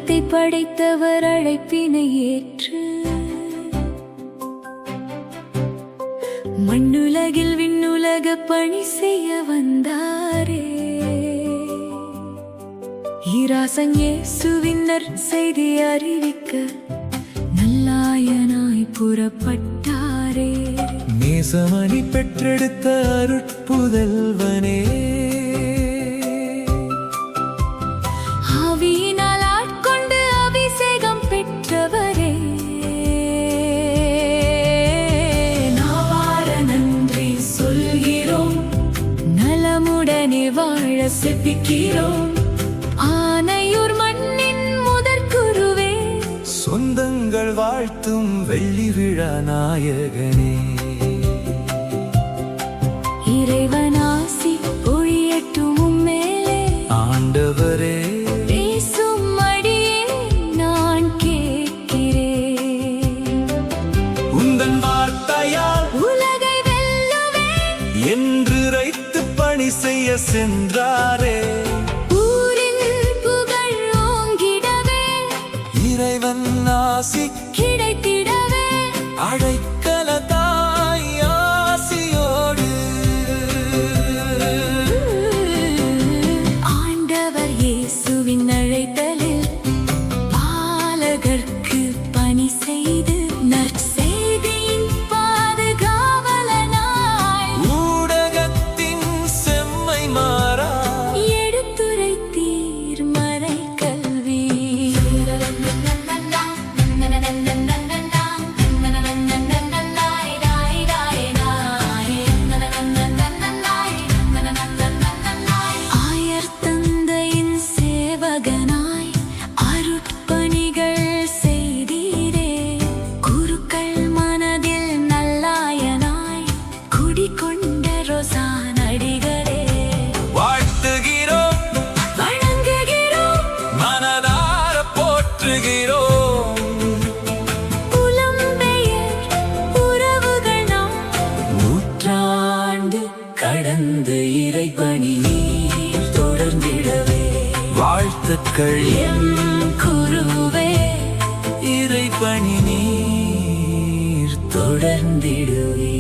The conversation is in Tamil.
உலகத்தை படைத்தவர் அழைப்பினை ஏற்று மண்ணுலகில் விண்ணுலக பணி செய்ய வந்தாரே. ஈராசன் இயேசுவின் நற்செய்தி அறிவிக்க நல்லாயனாய் புறப்பட்டாரே. நேசமணி பெற்றெடுத்த அருட்புதல்வனே, ஆவியினால் ஆட்கொண்டு அபிஷேகம் பெற்றவரே, நாவார நன்றி சொல்கிறோம், நலமுடனே வாழ செபிக்கிறோம். ஆனையூர் மண்ணின் முதற்குருவே, சொந்தங்கள் வாழ்த்தும் வெள்ளி விழா நாயகனே. இறைவனாசி பொழியட்டும் உம்மேலே, ஆண்டவரே பேசும் அடியே நான் கேட்கிறேன். உந்தன் வார்த்தையால் உலகை வெல்லுவேன் என்று ரைத்து பணி செய்ய சென்றாரே. ஊரில் புகழ் ஓங்கிடவே, இறைவன் ஆசி கிடைத்திடவே, அழைக்கலதாய் ஆசியோடு ஆண்டவர் இயேசுவின் அழைத்தலில் பாலகர்க்கு பணி செய்து நற்செய்தியின் பாதுகாவலனாய் ஊடகத்தின் செம்மை மாறா எடுத்துரைத்தீர் மறை கல்வி. ஆயர் தந்தையின் சேவகனாய் அருட்பணிகள் செய்தீரே. குருக்கள் மனதில் நல்லாயனாய் குடிகொண்ட ரோசான் அடிகளே, வாழ்த்துகிறோம், வணங்குகிறோம், மனதார போற்றுகிறோம். புலம்பெயர் உறவுகள் நாம் நூற்றாண்டு கடந்து இறைபணி நீர் தொடர்ந்திடவே. வாழ்த்துக்கள் எம் குருவே, இறைபணி நீர் தொடர்ந்திடுவே.